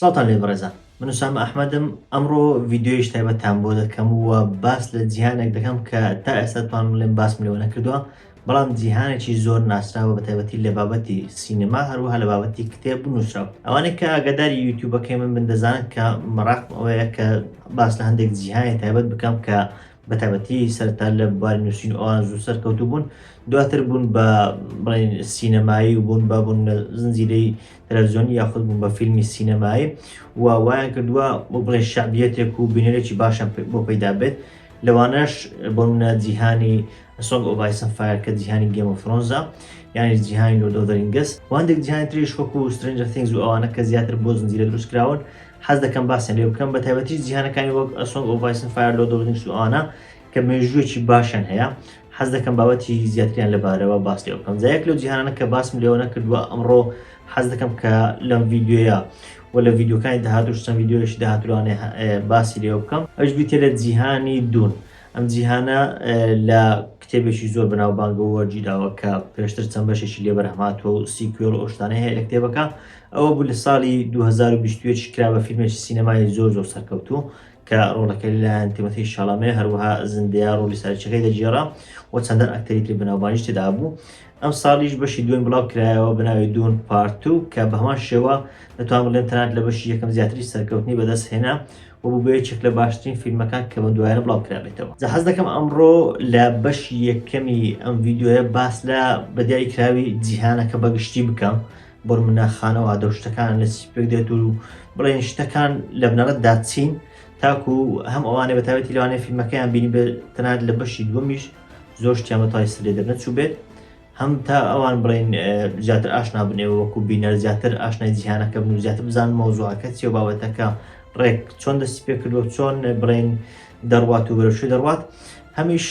ساڵتان لێ بەڕێزان من وسام ئەحمەدم ئەمڕۆ ڤیددیۆیش تایبەتان بۆ دەکەم وە باس لە جیهانێک دەکەم کە تا ئێستا توانم بڵێم باسم لێوە نەکردووە بەڵام جیهانێکی زۆر ناسراوە بە تایبەتی لە بابەتی سینەما هەروەها لە بابەتی کتێب بنووسراوە ئەوانەی کە ئاگاداری یوتیوبەکەی من دەزانن کە مەڕاقم ئەوەیە کە باس لە هەندێک جیهانی تایبەت بکەم کە بە تایبەتی سەرتا لە بواری نووسین و ئەوان زوو سەرکەوتوو بوون دواتر بوون بە بڵێن سینەمایی و بوون بە بوون لە زنجیرەی تەلەڤیزیۆنی یاخود بوون بە فیلمی سینەمایی و وایان کردووە بۆ بڵێ شعبیەتێک و بینەرێکی باشە بۆ پەیدا بێت لەوانەش بۆ منە جیهانی سۆنگ ئۆف ئایس ئەند فایر کە جیهانی گێم ئۆف فرۆنزە یانی جیهانی لۆرد ئۆف دە ڕینگس و هەندێک جیهانی تریش وەکو سترێنجەر تینگز و ئەوانە کە زیاتر بۆ زنجیرە دروستکراون حەز دەکەم باسییان لێ بکەم بە تایبەتی جیهانەکانی وەک سۆنگ ئۆف ئایس ئەند فایر لۆرد ئۆف دە ڕینگس و ئەوانە کە مێژوویەکی باشیان هەیە حەز دەکەم بابەتی زیاتریان لەبارەوە باس لێ بکەم جایەک لەو جیهانانە کە باسم لێوە نەکردووە ئەمڕۆ حەز دەکەم کە لەم ڤیددیۆیە و لە ڤیددیۆکانی داهاتوو چەند ڤیددیۆیەکی داهاتووانێ باسی لێ بکەم ئەوش بیتێ لە جیهانی دوون ئەم جیهانە لە کتێبێکی زۆر بەناوبانگە وەرگیراوە کە پێشتر چەند بەشێکی لێ بەرهەماتوە و سیکوێڵ و ئەوشتانەی هەیە لە کتێبەکە ئەوە بوو لە ساڵی 2021 کرا بە فیلمێکی سینەمای زۆر سەرکەوتوو کە ڕۆڵەکەی لەلایەن تیمۆتی شاڵامێ هەروەها زندەیە ڕۆڵی سەرچەکەی دەگێڕا و چەندەن ئەکتەری تری بەناوبانیش تێدا بوو ئەم ساڵیش بەشی دوێن بڵاو کرایەوە بەناوی دوون پارت 2 کە بە هەمان شێوە دەتوانم بڵێم تەنانەت لە بەشی یەکەم زیاتری سەرکەوتنی بەدەست هێنا و بوو بە یەکێک لە باشترین فیلمەکان کە بە دوایانە بڵاو کرابێتەوە جا حەز دەکەم ئەمڕۆ لە بەشی یەکەمی ئەم ڤیددیۆیە باس لە بەدیاری کراوی جیهانەکە بەگشتی بکەم بۆ منە خانەوە دە شتەکان لە سیپێک دێت و بڵێن شتەکان لە بنەڕەتدا چین تاکو هەم ئەوانێ بە تایبەتی لەوانەیە فیلمەکەیان بینی بێت تەنانەت لە بەشی دووەمیش زۆر شتیان بەتوای سەر لێ دەرنەچوو بێت هەم تا ئەوان بڵێن زیاتر ئاشنا بنێەوە وەکو بینەر زیاتر ئاشنای جیهانەکە بن و زیاتر بزان مەوزوعەکە چی و بابەتەکە ڕێک چۆن دەستی پێ کردووە چۆن بڵێن دەڕوات و بەرەوشوی دەڕوات هەمیش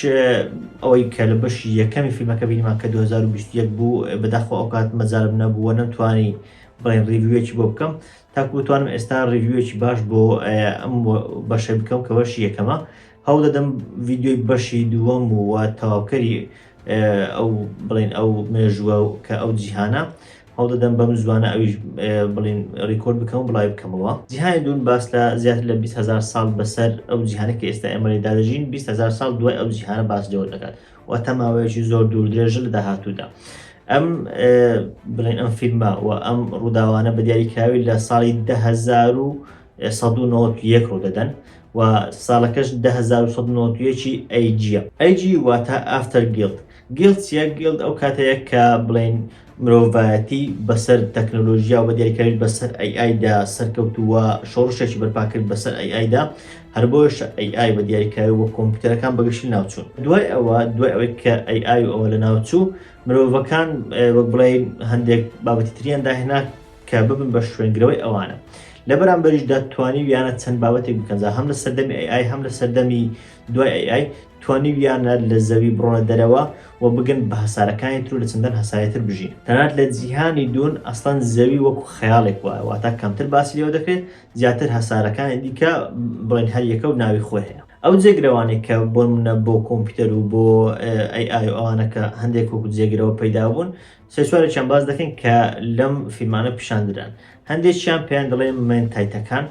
ئەوەی کە لە بەشی یەکەمی فیلمەکە بینیمان کە 2021 بوو بەداخۆ ئەو کات مەجالم نەبووە نەمتوانی بڵێن ڕیڤیوێکی بۆ بکەم تاکو بتوانم ئێستا ڕیڤیوێکی باش بۆ ئەم بەشە بکەم کە بەشی یەکەمە هەوڵ دەدەم ڤیددیۆی بەشی دووەم و تەواوکەری ئەو بڵێن ئەو مێژووە کە ئەو جیهانە هەوڵ دەدەم بەم زوانە ئەویش بڵێن ڕیکۆرد بکەم و بڵای بکەمەوە جیهانی دوون باس لە زیاتر لە 20,000 ساڵ بەسەر ئەو جیهانەکە ئێستا ئێمە لێدا دەژین 20,000 ساڵ دوای ئەو جیهانە باس لێوە دەکات و تەماوەیەکی زۆر دوور درێژە لە داهاتوودا ئەم بڵێن ئەم فیلمە و ئەم ڕووداوانە بە دیاریکراوی لە ساڵی 1991 ڕوو دەدەن و ساڵەکەش 1991 ئەیجیە ئەیجی واتە ئافتەر گیلد گیلد چیە گیلد ئەو کاتەیە کە بڵێن مرۆڤایەتی بەسەر تەکنۆلۆژیا و بە دیاریکراوی بەسەر ئەیدا سەرکەوتووە شۆڕشێکی بەرپاکرد بەسەر ئەیدا هەر بۆش ئەی بە دیاریکراوی وە کۆمپیوتەرەکان بەگشتی ناوچوون دوای ئەوەی کە ئەی ئەوە لە ناوچوو مرۆڤەکان وەک بڵێن هەندێک بابەتی تریان داهێنا کە ببن بە شوێنگرەوەی ئەوانە لە بەرامبەریشدا توانیویانە چەند بابەتێک بکەنجا هەم لە سەردەمی ئەی هەم لە سەردەمی دوای ئەی توانیویانە لە زەوی بڕۆنە دەرەوە و بگەن بە هەسارەکانی تر لە چەندەن هەسارەتر بژین تەنانەت لە جیهانی دوون ئەسڵەن زەوی وەکو خەیاڵێک وایە واتە کەمتر باسی لێوە دەکرێت زیاتر هەسارەکانی دیکە بڵێن هەر یەکە و ناوی خۆی هەیە ئەو جێگرەوانێک کە بۆ منە بۆ کۆمپیوتەر و بۆ ئەی ئەوانەکە هەندێک وەکو جێگرەوە پەیدا بوون سێسوارێکیان باز دەکەن کە لەم فیلمانە پیشاندران هەندێکیان پێیان دەڵێن مێنتایتەکان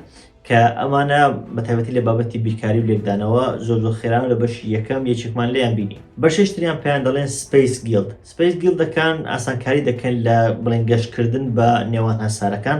کە ئەمانە بە تایبەتی لە بابەتی بیرکاری و لێکدانەوە زۆر خێران لە بەشی یەکەم یەکێکمان لێیان بینی بەشێشتریان پێیان دەڵێن سپیس گیلد سپیس گیلدەکان ئاسانکاری دەکەن لە بڵێن گەشتکردن بە نێوان هەسارەکان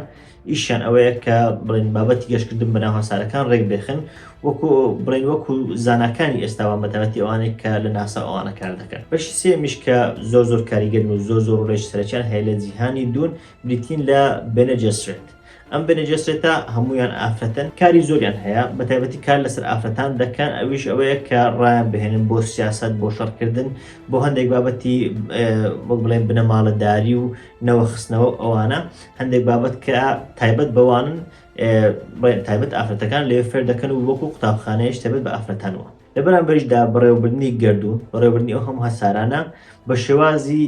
ئیشیان ئەوەیە کە بڵێن بابەتی گەشتکردن بەناو هەسارەکان ڕێک بێخن وەکو بڵێن وەکو زاناکانی ئێستاوان بە تایبەتی ئەوانەی کە لە ناسا ئەوانە کار دەکەن بەشی سێمیش کە زۆر کاریگەرن و زۆر ڕێژ سەرەکیان هەیە لە جیهانی دوون بریتین لە بێنە جەسترێت ئەم بەنەجەستێتە هەمویان ئافرەتەن کاری زۆریان هەیە بە تایبەتی کار لەسەر ئافرەتان دەکەن ئەویش ئەوەیە کە ڕایان بهێنن بۆ سیاست بۆ شەڕکردن بۆ هەندێک بابەتی وەک بڵێن بنەماڵەداری و نەوەخستنەوە ئەوانە هەندێک بابەت کە تایبەت بەوانن تایبەت ئافرەتەکان لێ فێر دەکەن و وەکو قوتابخانەیەش تایبەت بە ئافرەتانەوە لە بەرامبەریشدا بەڕێوەبردننی گەردوون بەڕێوەبردننی ئەو هەموو هەسارانە بە شێوازی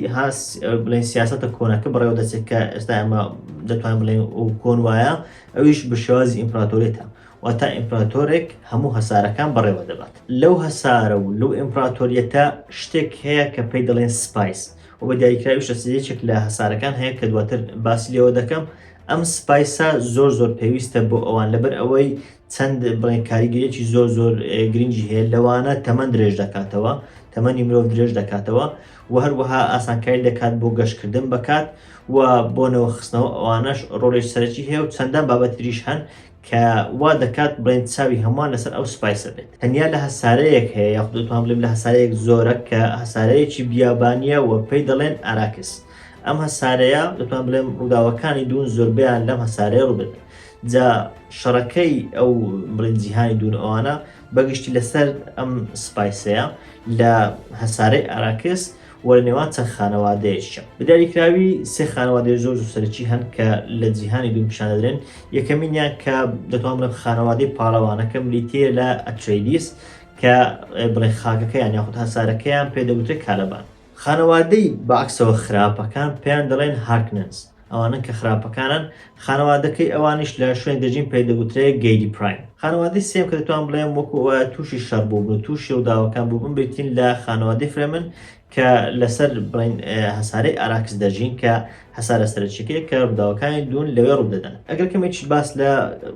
بڵێن سیاسەتە کۆنەکە بەڕێوە دەچێت کە ئێستا ئەمە دەتوانین بڵێن و کۆن وایە ئەویش بە شێوازی ئیمپراتۆرێتە واتە ئیمپراتۆرێک هەموو هەسارەکان بەڕێوە دەبات لەو هەسارە و لەو ئیمپراتۆریەتە شتێک هەیە کە پێی دەڵێن سپایس و بە دیاریکراویش دەسێچێک لە هەسارەکان هەیە کە دواتر باسی لێوە دەکەم ئەم سپایسە زۆر پێویستە بۆ ئەوان لەبەر ئەوەی چەند بڵێن کاریگەریەکی زۆر گرنگی هەیە لەوانە تەمەەن درێژ دەکاتەوە، تەمەنی مرۆڤ درێژ دەکاتەوە و هەروەها ئاسانکاری دەکات بۆ گەشتکردن بکات و بۆنەوە خستنەوە ئەوانەش ڕۆڵێک سەرەکی هەیە و چەندان بابەتریش هەن کە وا دەکات بڵێن چاوی هەمووان لەسەر ئەو سپایسە بێت. تەنیا لە هەسارەیەک هەیە یاخود دەتوانم بڵێم لە هەسارەیەک زۆرە کە هەسارەیەکی بیابانیە و پێی دەڵێن ئاراکس. ئەم هەسارەیە دەتوان بڵێم ڕووداوەکانی دوون زۆربیان لەم هەسارەیە ڕووبدن. جا شەڕەکەی ئەو بڵێن جیهانی دوون ئەوانە بەگشتی لەسەر ئەم سپایسەیە لە هەسارەی ئاراکس وە لە نێوان چەند خانەوادەیەشە. بەداریکراوی سێ خانەوادەی زۆر سەرەکی هەن کە لە جیهانی دوون پیشان دەدرێن. یەکەمینیان کە دەتوان بڵێم خانەوادەی پاڵەوانەکە ملیتێ لە ئەتریدیس کە بڵێن خاکەکەیان یاخود هەسارەکەیان پێدەگوترێت کالەبان. خانەوادەی بەعکسەوە خراپەکان پێیان دەڵێن هارکننز، ئەوانن کە خراپەکانن. خانەوادەکەی ئەوانیش لە شوێن دەژین پێدەگوترێت گەیدی پرایم. خانەوادەی سێم کە دەتوان بڵێم وەکوەوە تووشی شەڕ بووبن و تووشی ڕووداوەکان بووبن بێتین لە خانەوادەی فرێمن کە لەسەر بڵێن هەسارەی ئاراکس دەژین کە هەسارە سەرچێکەیە کە ڕووداوەکانی دوون لەوێ ڕوودەدەن. ئەگەر کەمێکی باس لە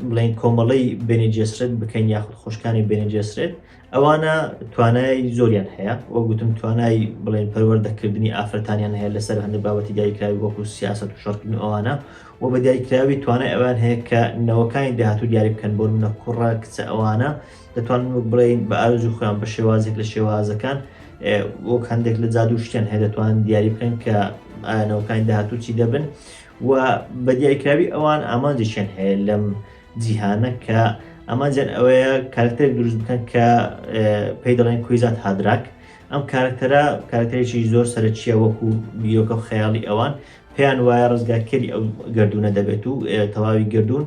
بڵێن کۆمەڵەی بێنێجێسرێت بکەین یاخود خۆشکانی بێنێجێسرێت، ئەوانە توانای زۆریان هەیە وە گوتم توانای بڵێن پەروەردەکردنی ئافرەتانیان هەیە لەسەر هەندێک بابەتی دیاریکراوی وەکو سیاسەت و شەڕکردن ئەوانە و بە دیاریکراوی توانای ئەوان هەیە کە نەوەکانی داهاتوو دیاری بکەن بۆ منە کوڕە کچە ئەوانە دەتوانن بڵێن بە ئارزوو خۆیان بە شێوازێک لە شێوازەکان وەک هەندێک لە جادوو شتیان هەیە دەتوانن دیاری بکەن کە نەوەکانی داهاتوو چی دەبن و بە دیاریکراوی ئەوان ئامانجێکیان هەیە لەم جیهانە کە ئەمانجیان ئەوەیە کارکتەرێک دروست بکەن کە پێی دەڵێن کویزات هادراک. ئەم کارکتەرێکی زۆر سەرەکیە وەکو بیرۆکە و خەیاڵی ئەوان پێیان وایە ڕزگارکەری ئەو گردونە دەبێت و تەواوی گردون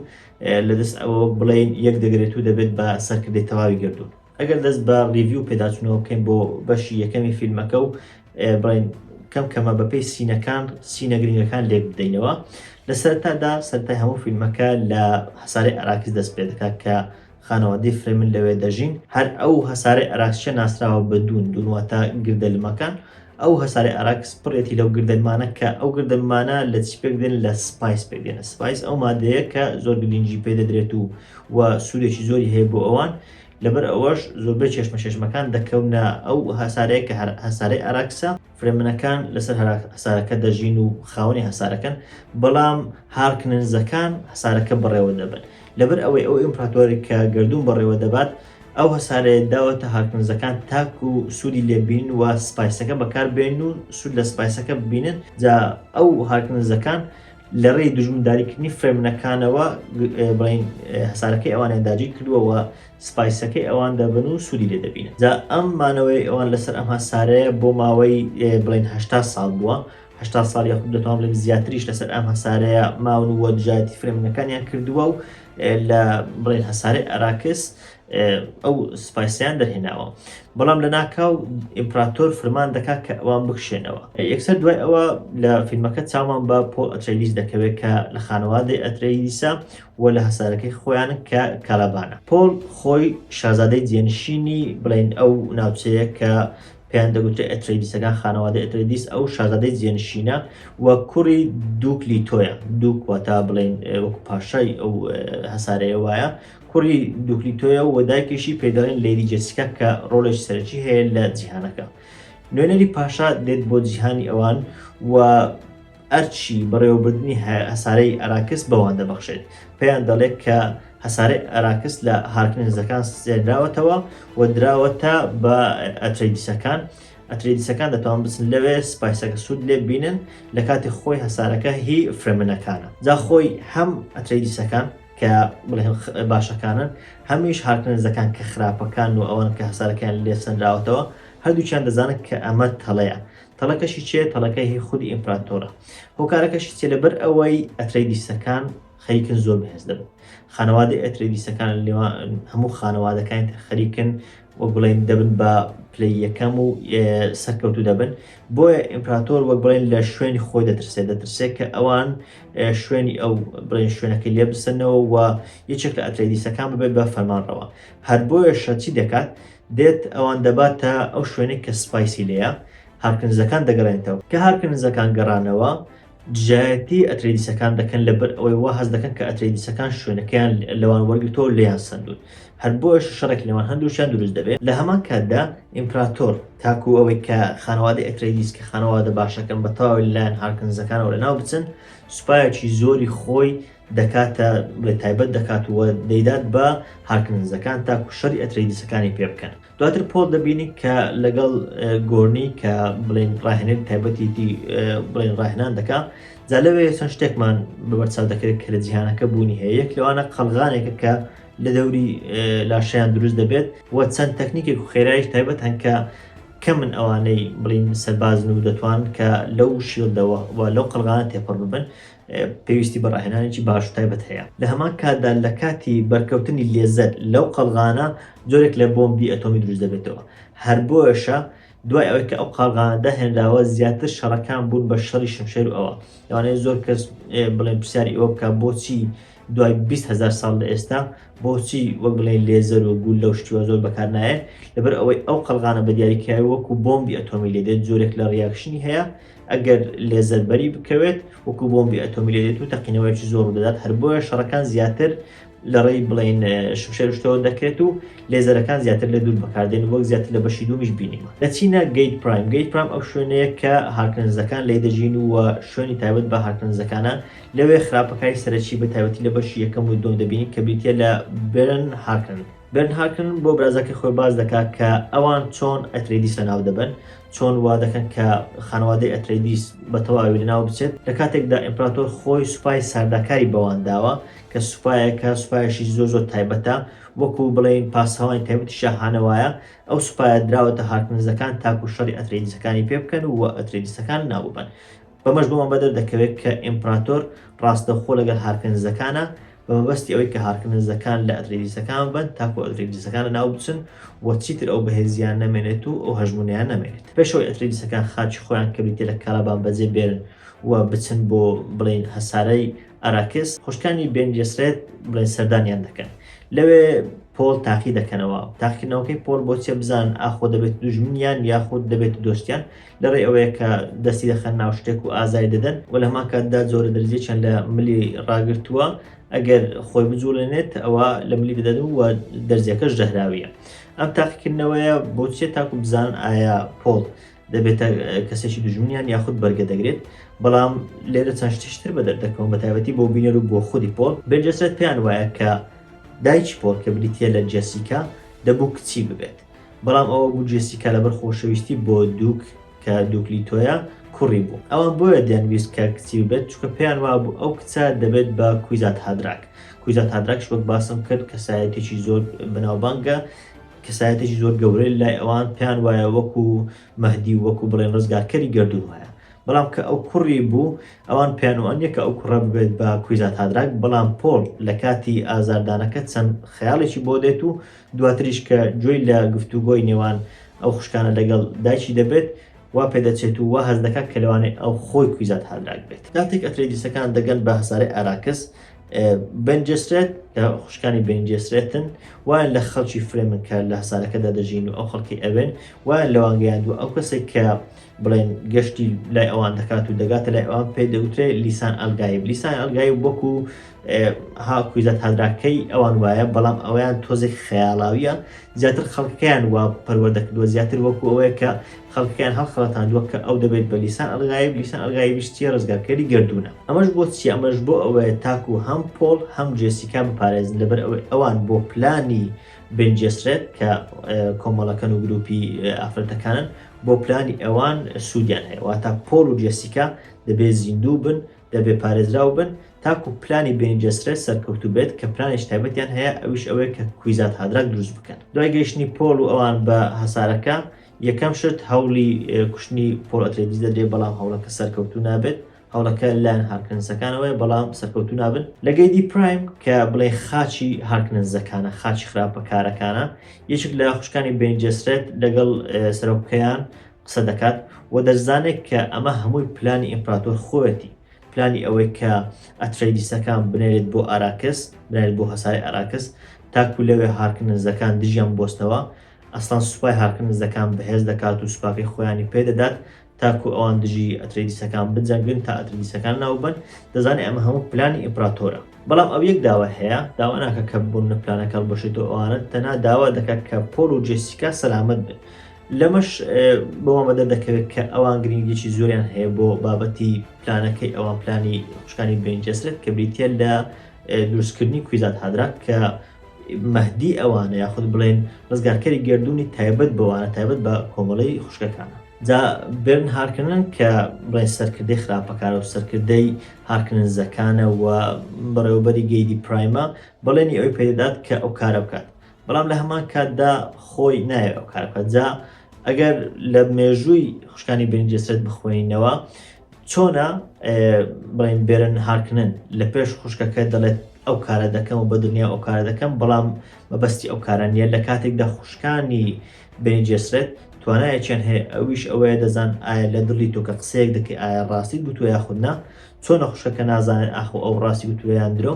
لەدەست ئەوە بڵێن یەک دەگرێت و دەبێت بە سەرکردی تەواوی گردون. ئەگەر دەست بە ریڤیو پێداچوونەوە بکەین بۆ بەشی یەکەمی فیلمەکە و بڵێن کەمە بەپێی سینە گرنگەکان لێک بدەینەوە. لە سەرەتادا سەرەتای هەموو فیلمەکە لە هەسارەی ئاراکس دەست پێ دەکات کە خانەوادەی فرێمن لەوێ دەژین. هەر ئەو هەسارەی ئاراکسچە ناسراوە بە دوونواتە گردەلمەکان. ئەو هەسارەی ئاراکس پڕێتی لەو گردەلمانە کە ئەو گردەلمانە لە چی پێک دێن لە سپایس پێک دێنە. سپایس ئەو مادەیە کە زۆر گرنگی پێ دەدرێت و سوودێکی زۆری هەیە بۆ ئەوان. لەبەر ئەوەش زۆربەی چێشمەشێشمەکان دەکەونە ئەو هەسارەیە کە هەسارەی ئاراکسە. فرێمنەکان لەسەر هەسارەکە دەژین و خاوەنی هەسارەکەن، بەڵام هارکننزەکان هەسارەکە بەڕێوە دەبن. لەبەر ئەوەی ئەو ئیمپراتۆری کە گردوون بەڕێوە دەبات ئەو هەسارەیە داوەتە هارکننزەکان تاکو و سوودی لێبین و سپایسەکە بەکاربێن و سوود لە سپایسەکە ببینن. جا ئەو هارکننزەکان لە ڕێی دژمنداریکردنی فرێمنەکانەوە بڵین هەسارەکەی ئەوانیان داگیر کردووەوە سپایسەکەی ئەوان دەبن و سوودی لێ دەبینن. جا ئەم مانەوەی ئەوان لەسەر ئەم هەسارەیە بۆ ماوەی بڵین 80 ساڵ بووە. 80 ساڵ یاخود دەتوان بڵێم زیاتریش لەسەر ئەم هەسارەیە ماون و دژایەتی فرێمنەکانیان کردووە و لە بڵین هەسارەی ئاراکس ئەو سپایسیان دەرهێناوە. بەڵام لە ناکاو ئیمپراتۆر فرمان دەکات کە ئەوان بکشێنەوە. یەکسەر دوای ئەوە لە فیلمەکە چاومان بە پۆل ئەتریدیس دەکەوێت کە لە خانەوادەی ئەتریدیسە و لە هەسارەکەی خۆیان کە کالەبانە. پۆل خۆی شازادەی جێنشینی بڵین ئەو ناوچەیە کە پێیان دەگوترێت ئەتریدیسەکان خانەوادەی ئەتریدیس ئەو شازادەی جێنشینە و کوڕی دووک لیتۆیە. دووک واتە بڵین وەکو پاشای ئەو هەسارەیە وایە. کوڕی دووکلیتۆیە و دایکیشی پێدەڵێن لیدی جێسیکا کە ڕۆڵێکی سەرەکی هەیە لە جیهانەکە. نوێنەری پاشا دێت بۆ جیهانی ئەوان و ئەرچی بەڕێوەبردننی هەسارەی ئاراکس بەوان دەبەخشێت. پێیان دەڵێت کە هەسارەی ئاراکس لە هارکننزەکان سێنراوەتەوە و دراوەتە بە ئەتریدیسەکان. ئەتریدیسەکان دەتوان بچن لەوێ سپایسەکە سوود لێ بینن لە کاتی خۆی هەسارەکە هی فرێمنەکانە. جا خۆی هەم ئەتریدیسەکان کە باشەکانن هەمیش هارکننزەکان کە خراپەکان و ئەوان کە هەسارەکان لێ سەنراوەتەوە هەردووچیان دەزانن کە ئەمە تەڵەیە. تەڵەکەشی چێ؟ تەڵەکەی هی خودی ئیمپراتۆرە. هۆکارەکەشی چێ؟ لەبەر ئەوەی ئەتریدیسەکان خەریکن زۆر بەهێز دەبن. خانەوادەی ئەتریدیسەکان هەموو خانەوادەکان خەریکن و بڵێن دەبن بە پلەی یەکەم و سەرکەوتو دەبن. بۆیە ئیمپراتۆر وەک بڵێن لە شوێنی خۆی دەترسێت کە ئەوان شوێنی ئەو بڵێن شوێنەکەی لێ بسنەوە و یەکێک لە ئەتریدیسەکان ببێت بە فەرمانڕەوە. هەر بۆیە شەچی دەکات دێت ئەوان دەباتە ئەو شوێنێک کە سپایسی لێیە. هارکننزەکان دەگەڕێنێتەوە کە هارکننزەکان گەڕانەوە دژایەتی ئەترێدیسەکان دەکەن لەبەر ئەوەی وا هەز دەکەن کە ئەترێدیسەکان شوێنەکەیان لەوان وەرگتۆ لیان سندون هەر بۆش شەڕێک لەوان هەندووشیان دروست دەبێت لە هەمان کاتدا ئیمپراتۆر تاکو ئەوەی کە خانەوادی ئەترێدیس کە خانەوادە باشەکەن بە تەواوی لایەن هارکنزەکانەوە لەناو بچن سوپایەکی زۆری خۆی دەکاتە بە تایبەت دەکاتوە دەیدات بە هارکنزەکان تاکو شەری ئەترێدیسەکانی پێ بکەن دواتر پۆل دەبینی کە لەگەڵ گۆرنی کە بڵێن ڕاهێنێت تایبەتی بڵێن ڕاهێنان دەکات جا لەوێ چەند شتێکمان بەبەرچاو دەکرێت کە لە جیهانەکە بوونی هەیە یەک لەوانە قەلغانێکە کە لە دەوری لاشیان دروست دەبێت وە چەند تەکنیکێک و خێرایش تایبەت هەنکە کە من ئەوانەی بڵین سەربازن و دەتوان کە لەو شیڵدەوە و لەو قەلغانە تێپەڕ ببن پێویستی بە ڕاهێنانێکی باش تایبەت هەیە لە هەمان کاتدا لە کاتی بەرکەوتنی لێزەر لەو قەلغانە جۆرێک لە بۆمبی ئەتۆمی دروست دەبێتەوە هەر بۆیشە دوای ئەوەی کە ئەو قەلغانە هێنراوە زیاتر شەڕەکان بوون بە شەڕی شمشێر و ئەوە لەوانەیە زۆر کەس بڵێن پرسیاری ئەوە بکە بۆچی دوای 20,000 ساڵ لە ئێستا بۆچی وەک بڵێن لێزەر و گول لەو شتیوە زۆر بەکار نایە لەبەر ئەوەی ئەو قەلغانە بە دیاریکراوی وەکو بۆمبی ئەتۆمی لێدێت جۆرێک لە ڕیاکشنی هەیە ئەگەر لێزەربەری بکەوێت وەکو بۆمبی ئەتۆمی لێدێت و تەقینەوەیکی زۆر دەدات هەر بۆیە شەڕەکان زیاتر لە ڕێی بڵین شمشێر شتەوە دەکرێت و لێزەرەکان زیاتر لە دوور بەکاردێن وەک زیاتر لە بەشی دومیش بینیمە لە چینە گەیت پرایم ئەو شوێنەیە کە هارکنزەکان لێ دەژین و شوێنی تایبەت بە هارکنزەکانە لەوێ خراپەکانی سەرەکی بە تایبەتی لە بەشی یەکەم و دۆم دەبینی کە بریتە لە بێرن هارکن بۆ برازەکە خۆی باز دەکات کە ئەوان چۆن ئەترێدیس لەناو دەبن چۆن وا دەکەن کە خانەوادەی ئەترێدیس بە تەواوی لەناو بچێت لە کاتێکدا ئیمپراتۆر خۆی سوپای ساردەکاری بەوان داوە کە سوپایەکە سوپایشی زۆر تایبەتە وەکو بڵێن پاسەوانی تایبەتی شاهانەوەیە ئەو سوپایە دراوەتە هارکنزەکان تاکو شەڕی ئەترێدیسەکانی پێ بکەن و ئەترێدیسەکان نابووبن بەمەش بۆمان بەدەر دەکەوێت کە ئیمپراتۆر ڕاستەخۆ لەگەڵ هارکنزەکانە بەمەبەستی ئەوەی کە هارکنزەکان لە ئەترێدیسەکان بن تاکو ئەترێدیسەکان لە ناو بچن وە چیتر ئەو بەهێزیان نەمێنێت و ئەو هەژمونیان نەمێنێت پێشەوەی ئەترێدیسەکان خاچی خۆیان کە بریتێ لە کالابان بەجێ بێرن و بچن بۆ بڵێن هەسارەی ئاراکس خوشکانی بێنجەسرێت بڵێن سەردانیان دەکەن لەوێ پۆل تاقی دەکەنەوە تاقیکردنەوەکەی پۆل بۆچە بزان ئاخۆ دەبێت دوژمنیان یاخود دەبێت دۆستیان لەڕێ ئەوەیە کە دەستی دەخەن ناو شتێک و ئازای دەدەن و لە هەمان کاتدا جۆرە دەرزیەکیان لە ملی ڕاگرتووە ئەگەر خۆی بجوڵێنێت ئەوە لە ملی دەدەن و دەرزیەکەش ژەهراویە ئەم تاقیکردنەوەیە بۆچێ تاکو بزان ئایا پۆل دەبێتە کەسێکی دژمنیان یاخود بەرگە دەگرێت بەڵام لێرە چەند شتێشتر بە دەردەکەون بە تایبەتی بۆ بینەر و بۆ خودی پۆل بێنجەسرێت پێیان وایە کە دایکی پۆل کە بریتە لە جێسیکا دەبوو کچی ببێت بەڵام ئەوە بوو جێسیکا لەبەر خۆشەویستی بۆ دووک کە دووکلیتۆیە کوڕی بوو ئەوان بۆیە دەیانویست کە کچی ببێت چونکە پێیان وابوو ئەو کچە دەبێت بە کویزات هادراک وەک باسم کرد کەسایەتێکی زۆر بەناوبانگە کەسایەتێکی زۆر گەورەی لای ئەوان پێیان وایە وەکو مەهدی وەکو بڵێن ڕزگارکەری گردوون وایە بەڵام کە ئەو کوڕی بوو ئەوان پێیانوان یەکە ئەو کوڕە ببێت بە کویزات هادراک بەڵام پۆل لە کاتی ئازاردانەکە چەند خەیاڵێکی بۆ دێت و دواتریش کە گوێی لە گفتوگۆی نێوان ئەو خوشکانە لەگەڵ دایکی دەبێت وا پێدەچێت و وا هەز دەکات کە لەوانێ ئەو خۆی کویزات هادراک بێت کاتێک ئەترێدیسەکان دەگەن بە هەسارەی ئاراکس بنجەسرێت کە خوشکانی بنجەسرێتن وایان لە خەڵکی فرێمن کە لە هەسارەکەدا دەژین و ئەو خەڵکی ئەوێن وایان لەوانگەیاندووە ئەو کەسێک کە بڵێن گەشتی لای ئەوان دەکات و دەگاتە لای ئەوان پێ دەوترێت لیسان ئەلگای وەکو ها کویزات هادراکەی ئەوان وایە بەڵام ئەویان تۆزێک خەیاڵاویە زیاتر خەڵکەیان وا پەروەردەکردووە زیاتر وەکو ئەوەیە کە خەڵکەیان هەڵخەڵەتاندووە کە ئەو دەبێت بە لیسان ئەلگای ویشتیە ڕزگارکەری گردوونە ئەمەش بۆ چی ئەمەش بۆ ئەوەیە تاکو هەم پۆل هەم جێسیکا بپارێزن لەبەر ئەوان بۆ پلانی بنجەسرێت کە کۆمەڵەکەن و گروپی ئافرەتەکانن بۆ پلانی ئەوان سوودیان هەیە واتە پۆل و جێسیکا دەبێت زیندوو بن دەبێت پارێزراو بن تاکو پلانی بێنجەسرێت سەرکەوتو بێت کە پلانێک تایبەتیان هەیە ئەویش ئەوەیە کە کویزات هادراک دروست بکەن دوای گەیشتنی پۆل و ئەوان بە هەسارەکە یەکەم شت هەوڵی کوشتنی پۆل ئەترێدیس دەدرێت بەڵام هەوڵەکە سەرکەوتو نابێت هەوڵەکە لایەن هارکنزەکانەوەی بەڵام سەرکەوتو نابن لە گەیدی پرایم کە بڵێ خاچی هارکنزەکانە خاچی خراپەکارەکانە یەکێک لە خوشکانی بێنجەسرێت لەگەڵ سەرۆکەیان قسە دەکات و دەزانێت کە ئەمە هەمووی پلانی ئیمپراتۆر خۆەتی پلانی ئەوەی کە ئەترێدیسەکان بنێرێت بۆ ئاراکس بنێرێت بۆ هەساری ئاراکس تاکو لەوێ هارکنزەکان دژیان بۆستەوە ئەسڵان سوپای هارکنزەکان بەهێز دەکات و سوپاکەی خۆیانی پێدەدات تاکو ئەوان دژی ئەتریدیسەکان بجەنگن تا ئەتریدیسەکان ناوبن دەزانێت ئەمە هەموو پلانی ئیمپراتۆرە. بەڵام ئەو یەک داوا هەیە، داوا ناکە کە بوون پلانەکە بەشێتەوە ئەوانە تەنها داوا دەکات کە پۆل و جێسیکا سەلامەت بن. لەمەش بۆوە مەدە دەکەوێت کە ئەوان گرنگێکی زۆریان هەیە بۆ بابەتی پلانەکەی ئەوان پلانی خوشکانی بێنجەسرێت کە بریتە لە دروستکردنی کویزات هادرا کە مەهدی ئەوانە یاخود بڵێن ڕزگارکەری گردوونی تایبەت بەوانە تایبەت بە کۆمەڵی خوشکەکانە. جا بێرن هارکردن کە بڵێن سەرکردەی خراپەکانە و سەرکردەی هارکردنزەکانە و بەڕێوەبەری گەیدی پرایمە بەڵێنی ئەوەی پێدەدات کە ئەو کارە بکات. بەڵام لە هەمان کاتدا خۆی نایە ئەو کار بکات. جا ئەگەر لە مێژووی خوشکانی بێنجەسرێت بخوێنینەوە چۆنە بڵێن بێرن هارکردن لە پێش خوشکەکە دەڵێت ئەو کارە دەکەم و بە دنیا ئەو کارە دەکەم، بەڵام مەبەستی ئەو کارە نیە. لە کاتێکدا خوشکانی بێنجەسرێت توانایەکیان هەیە ئەویش ئەوەیە دەزان ئایا لە دڵی تۆ کە قسەیەک دەکەی ئایا ڕاستی گوتووە یاخودنا، چۆنە خوشکەکە نازانێت ئاخۆ ئەو ڕاستی گوتووە یان درۆ،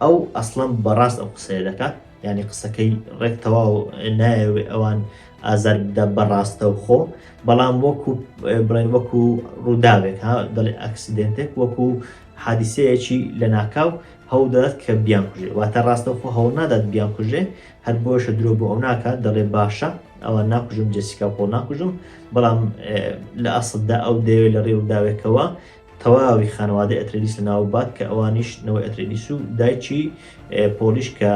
ئەو ئەسڵەن بەڕاست ئەو قسەیە دەکات، یعنی قسەکەی ڕێک تەواو نایەوێ ئەوان ئازار بدە بەڕاستە و خۆ، بەڵام وەکو بڵێن وەکو ڕووداوێک دەڵێ ئەکسیدنتێک وەکو حادیسەیەکی لە ناکاو هەوڵ دەدات کە بیان کوژێ، واتە ڕاستە خۆ هەوڵ نادات بیان کوژێ، هەر بۆشە درۆ بۆ ئەو ناکات دەڵێ باشە ئەوە ناکوژم جێسیکا پۆڵ ناکوژم، بەڵام لە ئەسڵدا ئەو دەوێت لە ڕێوداوێکەوە تەواوی خانەوادەی ئەتریدیس لە ناوبات کە ئەوانیش نەوەی ئەتریدیس و دایکی پۆلیش کە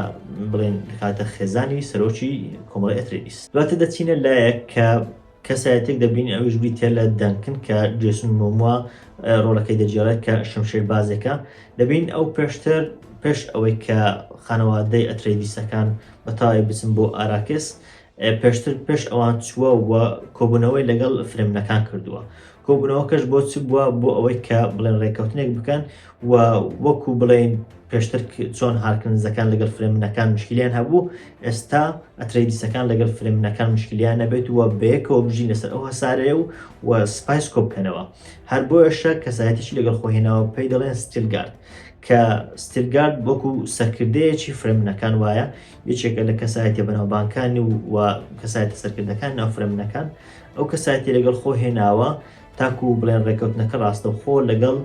بڵێن کاتە خێزانی سەرۆکی کۆمەڵی ئەتریدیس. دواتر دەچینە لایەک کە کەسایەتێک دەبین ئەویش بیتێ لە دەنکن کە جێسون مۆمووە ڕۆڵەکەی دەجێڕێت کە شەمشێر بازێکە دەبین ئەو پێشتر پێش ئەوەی کە خانەوادەی ئەتریدیسەکان بەتاوی بچن بۆ ئاراکس پێشتر پێش ئەوان چووە و کۆبوونەوەی لەگەڵ فرێمنەکان کردووە. کۆبوونەوەکەش بۆ چ بووە بۆ ئەوەی کە بڵێن ڕێکەوتنێک بکەن و وەکو بڵێن پێشتر چۆن هارکردنزەکان لەگەڵ فرێمنەکان مشکلیان هەبوو، ئێستا ئەتریدیسەکان لەگەڵ فرێمنەکان مشکلیان نەبێت وە بەیەکەوە بژین لەسەر ئەو هەسارەیە و سپایس کۆ بکەنەوە. هەر بۆیەشە کەسایەتیشی لەگەڵ خۆهێناوە پێی دەڵێن ستیلگارد کە ستیلگارد وەکو سەرکردەیەکی فرێمنەکان وایە، یەکێکە لە کەسایەتە بەناوبانکانی و کەسایەتە سەرکردەکان ناو فرێمنەکان. ئەو کەسایەتی لەگەڵ خۆ هێناوە تاکو بڵێن ڕێکەوتنەکە ڕاستەوخۆ لەگەڵ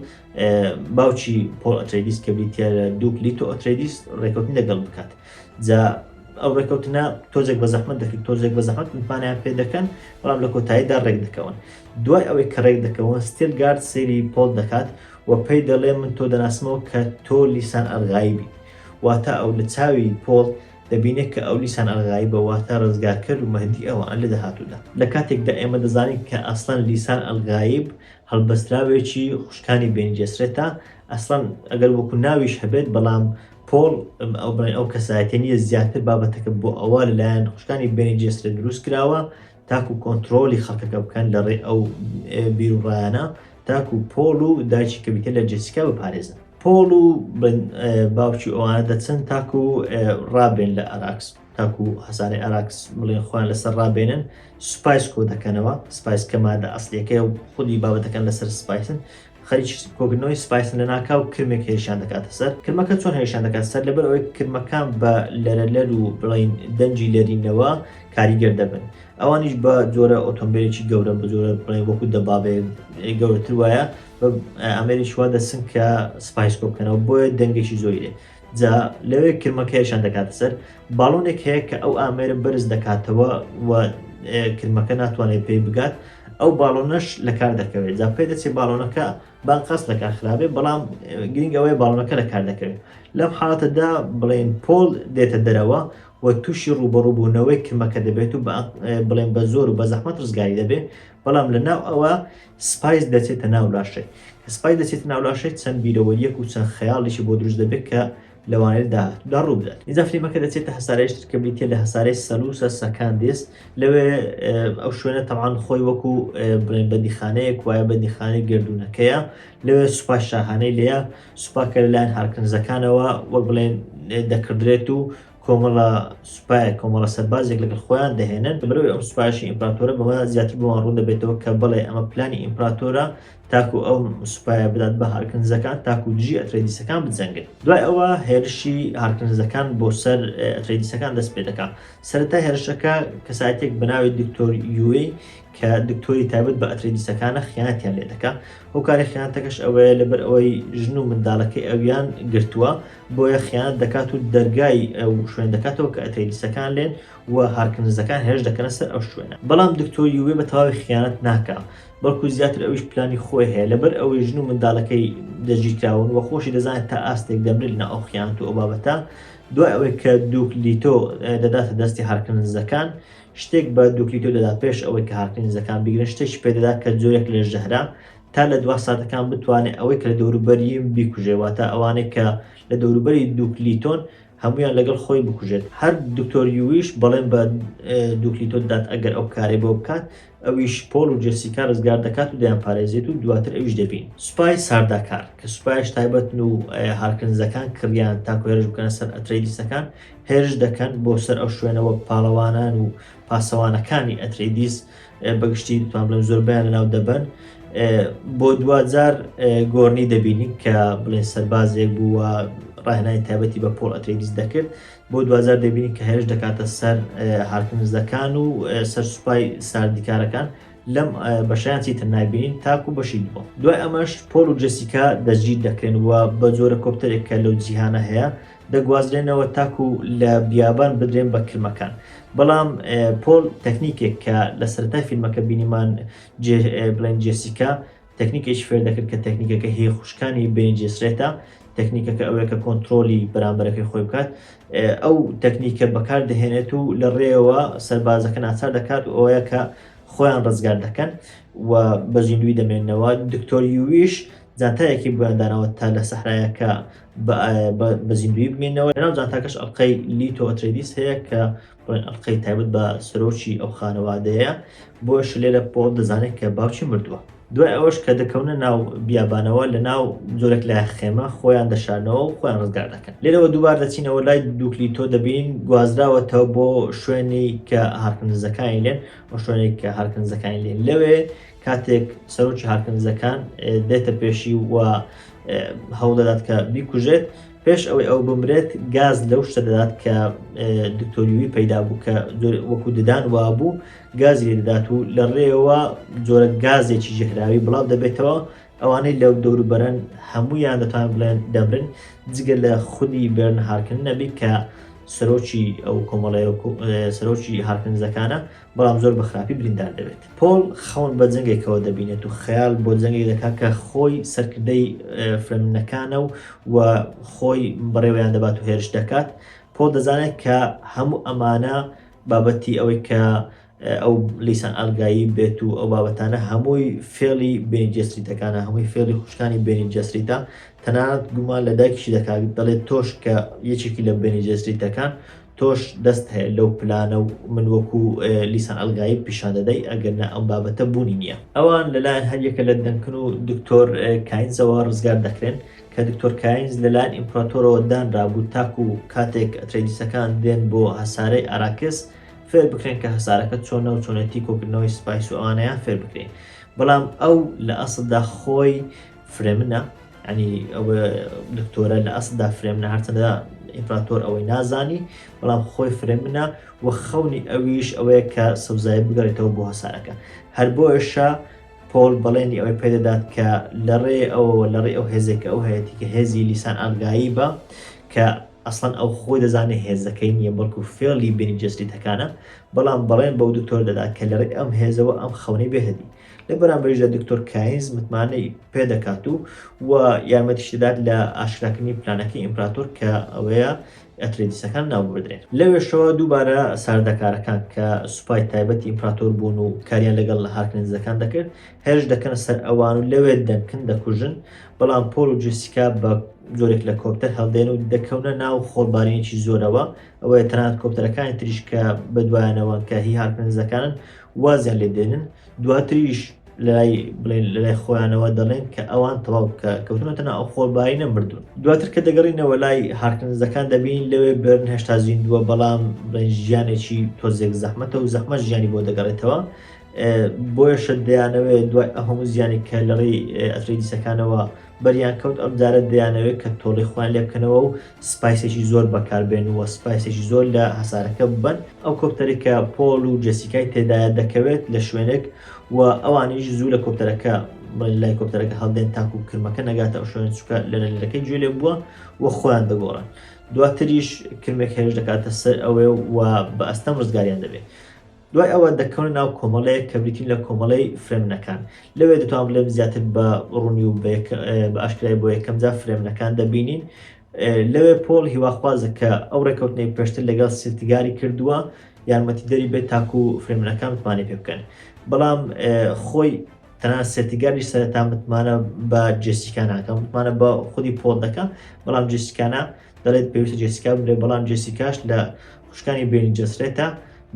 باوکی پۆل ئەتریدیس کە بریتە دووک لیتۆ ئەتریدیس ڕێکەوتنی لەگەڵ بکات. جا ئەو ڕێکەوتنە تۆزێک بە زەحمەت دەکرێت، تۆزێک بە زەحمەت متمانیان پێ دەکەن، بەڵام لە کۆتاییدا ڕێک دەکەون. دوای ئەوەی کە ڕێک دەکەون ستیلگارد سەیری پۆل دەکات و پێی دەڵێ من تۆ دەناسمەوە کە تۆ لیسان ئەلغایبی، واتە ئەو لە چاوی پۆل دەبینێت کە ئەو لیسان ئەلغایی بەواتە ڕزگارکرد و مەهدی ئەوان لە داهاتوودا. لە کاتێکدا ئێمە دەزانین کە ئەسڵەن لیسان ئەلغایب هەڵبەستراوێکی خوشکانی بێنجەسرێتە، ئەسڵەن ئەگەر وەکو ناویش هەبێت، بەڵام پۆل ئەو کەسایەتە نیە زیاتر بابەتەکە بۆ ئەوە لەلایەن خوشکانی بێنجەسرێت دروست کراوە تاکو کۆنتترۆلی خەڵکەکە بکەن لە ڕێ ئەو بیرروڕایانە تاکو پۆل و دایکی کە بیتە لە جێسیکا بپارێزن. پۆل و باوکی ئەوانە دەچن تاکو ڕابێن لە ئاراکس، تاکو هەساری ئاراکس بڵێن خۆیان لەسەر ڕابێنن، سوپایس کۆ دەکەنەوە، سپایس کە مادە ئەسڵیەکەی و خودی بابەتەکەن لەسەر سپایسن، خەریک کۆکردنەوەی سپایسن لە ناکاو کرمێک هێشان دەکاتە سەر. کرمەکە چۆن هێشان دەکات سەر؟ لەبەر ئەوەی کرمەکان بە لەرەلەر و بڵین دەنجی لەرینەوە کاریگەر دەبن. ئەوانیش بە جۆرە ئۆتۆمبیلێکی گەورە بە جۆرە بڵێن وەکو دەبابێ گەورەتر وایە بە ئەمریش وا دەچن کە سپایس کۆ بکەنەوە، بۆیە دەنگێکی زۆری لێ. جا لەوێ کرمەکە هێشان دەکاتە سەر، باڵۆنێک هەیە کە ئەو ئامێرە بەرز دەکاتەوە و کرمەکە ناتوانێت پێی بگات، ئەو باڵۆنەش لە کار دەکەوێت. جا پێی دەچێت باڵۆنەکە بانقەس لە کار خراپێ، بەڵام گرنگەوەی باڵۆنەکە لە کار دەکەوێت. لەم حاڵەتەدا بڵێن پۆل دێتە دەرەوە و تووشی ڕوبەڕووبوونەوەی کرمەکە دەبێت و بڵێن بە زۆر و بە زەحمەت ڕزگاری دەبێت، بەڵام لە ناو ئەوە سپایس دەچێتە ناو لاشەی. کە سپایس دەچێتە ناو لاشەی چەند بیرەوەریەک و چەند خەیاڵیشی بۆ دروست دەبێت کە لەوانێتدا ڕوو بدات. ئینجا فریمەکە دەچێتە هەسارەیەشتر کە بریتە لە هەسارەی سەلوسە سەکاندیس. لەوێ ئەو شوێنە تەمان خۆی وەکو بڵێن بەندیخانەیەک وایە، بەندیخانەی گردوونەکەیە، لەوێ سوپا شاهانەی لێیە، سوپاکە لەلایەن هارکردنزەکانەوە وەک بڵێن دەکردرێت و کۆمەڵە سوپایە کۆمەڵە سەربازێک لەگەڵ خۆیان دەهێنن. بەبەرەوەی ئەم سوپایشی ئیمپراتۆرە بەوە زیاتر بۆوان ڕوون دەبێتەوە کە بڵێ ئەمە پلانی ئیمپراتۆرە تاکو ئەو سوپایە بدات بە هارکردنزەکان تاکو دژی ئەتریدیسەکان بجەنگن. دوای ئەوە هێرشی هارکردنزەکان بۆ سەر ئەتریدیسەکان دەست پێ دەکات. سەرەتا هێرشەکە کەسایەتێک بەناوی دکتۆر یوێی کە دکتۆری تایبەت بە ئەترێدیسەکانە خیانەتیان لێ دەکات. ئەو کاری خیانەتەکەش ئەوەیە لەبەر ئەوەی ژن و منداڵەکەی ئەویان گرتووە بۆیە خیانەت دەکات و دەرگای ئەو شوێن دەکاتەوە کە ئەترێدیسەکان لێن و هارکردنەکان هێرش دەکەنە سەر ئەو شوێنە. بەڵام دکتۆری وێ بە تەواوی خیانەت ناکات، بەڵکو زیاتر ئەویش پلانی خۆی هەیە لەبەر ئەوەی ژن و منداڵەکەی دەگیرکراون وە خۆشی دەزانێت تا ئاستێک دەمرێت لە ئەو خیانەت و ئەو بابەتە. دوای ئەوەی کە دووکلیتۆ دەداتە دەستی هارکردنەکان، شتێک بە دووکلیتۆ دەدات پێش ئەوەی کە هارکردنەکان بیگرن، شتێکی پێدەدات کە جۆرێک لە ژەهرە تا لە 2 ساتەکان بتوانێت ئەوەی کە لە دەوروبەری بیکوژێواتە ئەوانەی کە لە دەوروبەری دووکلیتۆن هەمویان لەگەڵ خۆی بکوژێت. هەر دکتۆریویش بەڵێن بە دووکلیتۆ دەدات ئەگەر ئەو کارێ بۆ بکات، ئەویش پۆل و جێسیکا ڕزگار دەکات و دەیان پارێزێت و دواتر ئەویش دەبین. سوپای سارداکار کە سوپایش تایبەتن و هارکردنەکان کڕیان تاکو هێرش بکەنە سەر ئەترێدیسەکان، هێرش دەکەن بۆ سەر ئەو شوێنەوە پاڵەوانان و پاسەوانەکانی ئەترێدیس بەگشتی توان بڵێن زۆربیان لەناو دەبن. بۆ دوجار گۆڕنی دەبینین کە بڵێن سەربازێک بووە ڕاهێنانی تایبەتی بە پۆل ئەترێدیس دەکرد، بۆ دوجار دەبینین کە هێرش دەکاتە سەر هارکردنەکان و سەر سوپای ساردیکارەکان لەم بەشیان چیتر نابینین تاکو بەشی دووە. دوای ئەمەش پۆل و جێسیکا دەستگیر دەکرێن و بە جۆرە کۆپتەرێک کە لەو جیهانە هەیە دەگوازرێنەوە تاکو لە بیابان بدرێن بە کرمەکان. بەڵام پۆل تەکنیکێک کە لە سەرەتای فیلمەکە بینیمان بڵێن جێسیکا تەکنیکێکی فێر دەکرد کە تەکنیکەکە هەیە خوشکانی بینی جێسرێتە، تەکنیکەکە ئەوەیە کە کۆنتترۆلی بەرامبەرەکەی خۆی بکات. ئەو تەکنیکە بەکار دەهێنێت و لە ڕێەوە سەربازەکە ناچار دەکات و ئەوەیە کە خۆیان ڕزگار دەکەن و بە زیندوی دەمێننەوە. دکتۆریویش جانتایەکی بۆیاندانەوە تا لە سەحرایەکە بە زیندوی بمێنەوە. لەناو جانتاکەش ئەڵقەی لیتۆ ئەترێدیس هەیە کە بڵێن ئەڵقەی تایبەت بە سەرۆکی ئەو خانەوادەیە، بۆش لێرە پۆل دەزانێت کە باوکی مردووە. دوای ئەوەش کە دەکەونە ناو بیابانەوە لە ناو جۆرێک لە خێمە خۆیان دەشارنەوە و خۆیان ڕزگار دەکەن. لێرەوە دووبار دەچینەوە لای دووکلیتۆ دەبین گوازراوەتەوە بۆ شوێنی کە هارکردنەکانی لێن و شوێنێک کە هارکردنەکانی لێن. لەوێ کاتێک سەرۆکی هارکردنەکان دێتە پێشی و هەوڵ دەدات کە بیکوژێت، پێش ئەوەی ئەو بمرێت گاز لەو شتە دەدات کە دکتۆریوی پەیدا بوو کە وەکو ددان وابوو گازی لێ دەدات و لە ڕێەوە جۆرە گازێکی ژەهراوی بڵاو دەبێتەوە. ئەوانەی لەو دەوروبەرن هەموویان دەتوان بڵێن دەمرن جگە لە خودی بێرن هارکردن نەبی کە سەرۆکی ئەو کۆمەڵەیە سەرۆکی هارکردنەکانە، بەڵام زۆر بە خراپی بریندار دەبێت. پۆل خەون بە جەنگێکەوە دەبینێت و خەیاڵ بۆ جەنگێک دەکات کە خۆی سەرکردەی فرێمنەکانە و خۆی بەڕێوەیان دەبات و هێرش دەکات. پۆل دەزانێت کە هەموو ئەمانە بابەتی ئەوەی کە ئەو لیسان ئەلگایی بێت و ئەو بابەتانە هەمووی فێڵی بینی جێسریتەکانە، هەمووی فێڵی خوشکانی بینی جەسریتە. تەنانەت گومان لە دایکیشی دەکات دەڵێت تۆش کە یەکێکی لە بینی جێسریتەکان تۆش دەست هەیە لەو پلانە و من وەکو لیسان ئەلگایی پیشان دەدەی ئەگەرنە ئەم بابەتە بوونی نییە. ئەوان لەلایەن هەریەکە لە دەنکن و دکتۆر کاینزەوە ڕزگار دەکرێن کە دکتۆر کاینز لەلایەن ئیمپراتۆرەوە دانرابوو تاکو کاتێک ئەترێدیسەکان دێن بۆ هەسارەی ئاراکس فێر بکرێن کە هەسارەکە چۆنە و چۆنەتی کۆکردنەوەی سپایس و ئەوانەیان فێر بکرێن. بەڵام ئەو لە ئەسڵدا خۆی فرێمنە، ینی ئەو دکتۆرە لە ئەسڵدا فرێمنە، هەرچەندە ئیمپراتۆر ئەوەی نازانی، بەڵام خۆی فرێمنە و خەونی ئەویش ئەوەیە کە سەوزایی بگەڕێتەوە بۆ هەسارەکە. هەر بۆیشە پۆل بەڵێنی ئەوەی پێدەدات کە لە ڕێ ئەو هێزێکە ئەو هەیەی کە هێزی لیسان ئەلگایی بە کە ئەسڵەن ئەو خۆی دەزانێت هێزەکەی نییە بەڵکو فێڵی بینی جەسریتەکانە، بەڵام بەڵێن بەو دکتۆر دەدات کە لە ڕێ ئەم هێزەوە ئەم خەونەی بێهێدی. لە بەرامبەریشدا دکتۆر کاینز متمانەی پێدەکات و یارمەتیش دەدات لە ئاشکراکردنی پلانەکەی ئیمپراتۆر کە ئەوەیە ئەترێدیسەکان ناوبردرێن. لەوێشەوە دووبارە ساردەکارەکان کە سوپای تایبەتی ئیمپراتۆر بوون و کاریان لەگەڵ هارکردنەکان دەکرد هێرش دەکەنە سەر ئەوان و لەوێ دەنکن دەکوژن. بەڵام پۆل و جێسیکا بە جۆرێک لە کۆپتەر هەڵدێن و دەکەونە ناو خۆڵبارێکی زۆرەوە. ئەوەیە تەنانەت کۆپتەرەکانی تریش کە بەدوایانەوە کە هی هارکردنەکانن وازیان لێ دێنن، دواتریش لای خۆیانەوە دەڵێن کە ئەوان تەواو کەوتونەتە ناو ئەو خۆڵباری نەمردوون. دواتر کە دەگەڕینەوە لای هارکردنەکان دەبین لەوێ بێرن هێشتا زیندووە، بەڵام ژیانێکی تۆزێک زەحمەتە و زەحمەت ژیانی بۆ دەگەڕێتەوە. بۆیەشە دەیانەوێت دوای هەموو زیانی کە لەڕێی ئەتری دیسەکانەوە بەریان کەوت ئەم جارە دەیانەوێت کە تۆڵی خۆیان لێ بکەنەوە و سپایسێکی زۆر بەکاربێن وە سپایسێکی زۆر لە هەسارەکە ببەن. ئەو کۆپتەری کە پۆل و جەسیکای تێدایە دەکەوێت لە شوێنێک و ئەوانیش زوو لە کۆپتەرەکە لای کۆپتەرەکە هەڵدێن تاکو و کرمەکە نەگاتە ئەو شوێن چووکە لە لەلەکەی گوێ لێ بووە و خۆیان دەگۆڕن. دواتریش کرمێک هێرش دەکاتە سەر ئەوێ و بە ئەستەم ڕزگاریان دەبێت. دوای ئەوە دەکەون ناو کۆمەڵەیە کە بریتین لە کۆمەڵەی فرێمنەکان. لەوێ دەتوان بڵێم زیاتر بە ڕوونی و بە ئاشکرای بۆ یەکەم جار فرێمنەکان دەبینین. لەوێ پۆل هیواخوازە کە ئەو ڕێکەوتنەی پێشتر لەگەڵ سرتیگاری کردووە یارمەتی دەری بێت تاکو و فرێمنەکان بتوانێت پێ بکەن. بەڵام خۆی تەنانەت سرتیگاریش سەرەتا متمانە بە جێسیکا ناکەم، متمانە بە خودی پۆل دەکە، بەڵام جێسیکانە دەڵێت پێویستە جێسیکا بێت، بەڵام جێسیکاش لە خوشکانی بینی جەسرێتە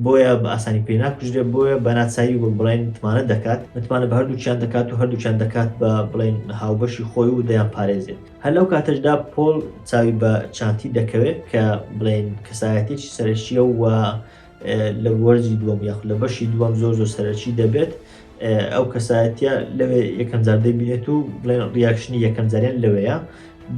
بۆیە بە ئاسانی پێ ناکوژرێت، بۆیە بە ناچایی بڵێن متمانە دەکات، متمانە بە هەردووچیان دەکات و هەردووچیان دەکات بە بڵێن هاوبەشی خۆی و دەیان پارێزێت. هەر لەو کاتەشدا پۆل چاوی بە چانتی دەکەوێت کە بڵێن کەسایەتێکی سەرەکیە و لە وەرزی دووەم یاخ لە بەشی دووەم زۆر سەرەکی دەبێت. ئەو کەسایەتە لەوێ یەکەم جار دەبینێت و بڵێن ڕیاکشنی یەکەم جاریان لەوەیە.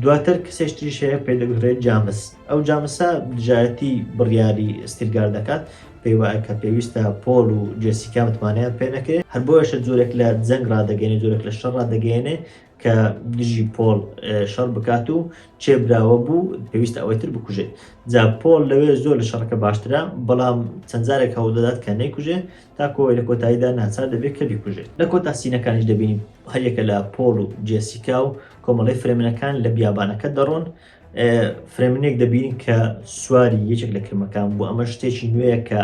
دواتر کەسێشتریش هەیە پێ دەگوترێت جامس. ئەو جامسە دژایەتی بڕیاری ستیلگار دەکات، پێی وایە کە پێویستە پۆل و جێسیکا متمانەیان پێ نەکرێت. هەر بۆیەشە جۆرێک لە جەنگ ڕادەگەێنێ، جۆرێک لە شەڕ ڕادەگەێنێ کە دژی پۆل شەڕ بکات و چێبراوە بوو پێویستە ئەوەیتر بکوژێت. جا پۆل لەوێ زۆر لە شەڕەکە باشترە، بەڵام چەند جارێک هەوڵدەدات کە نەیکوژێت تاکۆی لە کۆتاییدا ناچار دەبێت کە بیکوژێت. لە کۆتا سینەکانیش دەبینیم هەریەکە لە پۆل و جێسیکا و کۆمەڵی فرێمنەکان لە بیابانەکە دەڕۆن. فرێمنێک دەبینین کە سواری یەکێک لە کرمەکان بوو. ئەمە شتێکی نوێیە کە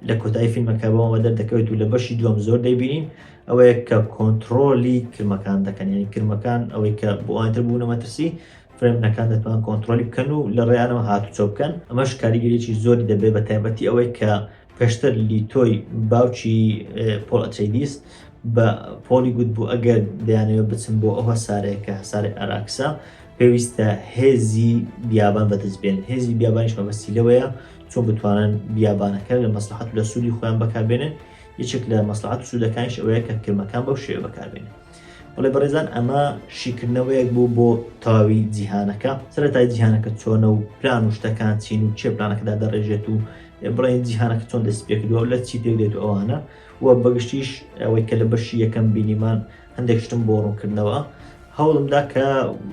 لە کۆتایی فیلمەکە بەوەوە دەردەکەوێت و لە بەشی دووەم زۆر دەیبینین. ئەوەیە کە کۆنتترۆلی کرمەکان دەکەن، یعنی کرمەکان ئەوەی کە بۆ ئاینتر بوونە مەترسی فرێمنەکان دەتوان کۆنتترۆلی بکەن و لە ڕێیانەوە هاتوچۆ بکەن. ئەمەش کاریگەریی زۆری دەبێت بە تایبەتی ئەوەی کە پێشتر لیتۆی باوکی پۆل ئەتریدیس بە پۆلی گوت بوو ئەگەر دەیانەوێت بچن بۆ ئەوە سارەیە کە هەساری ئاراکسا پێویستە هێزی بیابان بەدەستبێن. هێزی بیابانیش مەبەستی لەوەیە چۆن بتوانن بیابانەکە لە مەسلحەت و لە سوودی خۆیان بەکاربێنن. یەکێک لە مەسلحەت و سوودەکانیش ئەوەیە کە کرمەکان بەو شێوە بەکاربێنن. بەڵێ بەڕێزان ئەمە شیکردنەوەیەک بوو بۆ تەواوی جیهانەکە. سەرەتای جیهانەکە چۆنە و پلان و شتەکان چین و چێ پلانەکەدا دەڕێژێت و بڵێن جیهانەکە چۆن دەست پێ کردووە لە چی تێک دێت و ئەوانە وە بەگشتیش ئەوەی کە لە بەشی یەکەم بینیمان هەندێک شتم بۆ ڕوونکردنەوە. هەوڵمدا کە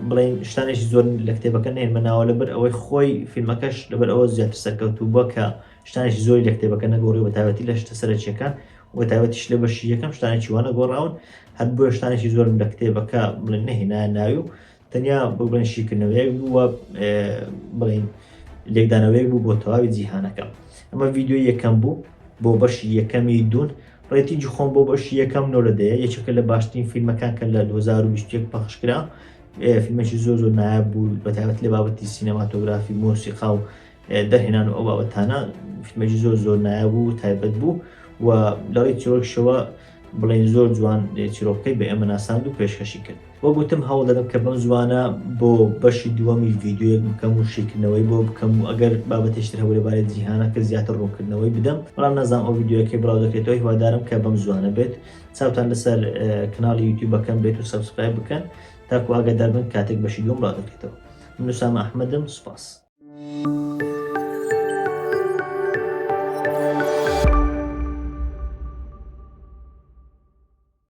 بڵێن شتانێکی زۆر لە کتێبەکە نێنمەناوە لەبەر ئەوەی خۆی فیلمەکەش لەبەر ئەوە زیاتر سەرکەوتوو بووە کە شتانێکی زۆری لە کتێبەکە نەگۆڕی بە تایبەتی لە شتە سەرەکیەکان و تایبەتیش لە بەشی یەکەم شتانێکی وانە گۆڕاون. هەر بۆیە شتانێکی زۆرم لە کتێبەکە بڵێن نەهێنایە ناوی و تەنیا بۆ بڵێن شیکردنەوەیەک بووە بڵێن لێکدانەوەیەک بوو بۆ تەواوی جیهانەکە. ئەمە ڤیدیۆی یەکەم بوو بۆ بەشی یەکەمی دوون. ڕێتیجی خۆم بۆ بەشی یەکەم نۆرەدەیە، یەکێکە لە باشترین فیلمەکان کە لە 2021 پەخشکرا. فیلمێکی زۆر نایاب بوو بە تایبەت لە بابەتی سینەماتۆگرافی، مۆسیقا و دەرهێنان و ئەو بابەتانە. فیلمێکی زۆر نایاب بوو، تایبەت بوو و لەڕێی چیرۆکیشەوە بڵێن زۆر جوان چیرۆکەکەی بە ئێمە ناساند و پێشکەشی کرد. بۆ گوتم هەوڵ دەدەم کە بەم زوانە بۆ بەشی دووەمی ڤیدیۆیەک بکەم و شیکردنەوەی بۆ بکەم و ئەگەر بابەتێشتر هەبوو لەبارەی جیهانەکە زیاتر ڕوونکردنەوەی بدەم. بەڵام نازانم ئەو ڤیدیۆیەکەی بڵاو دەکرێتەوە. هیوادارم کە بەم زوانە بێت. چاوتان لەسەر کەناڵی یوتیوبەکەم بێت و سەبسکرایب بکەن تاکو ئاگادار بن کاتێک بەشی دووەم بڵاو دەکرێتەوە. من ئوسامە ئەحمەدم. سوپاس.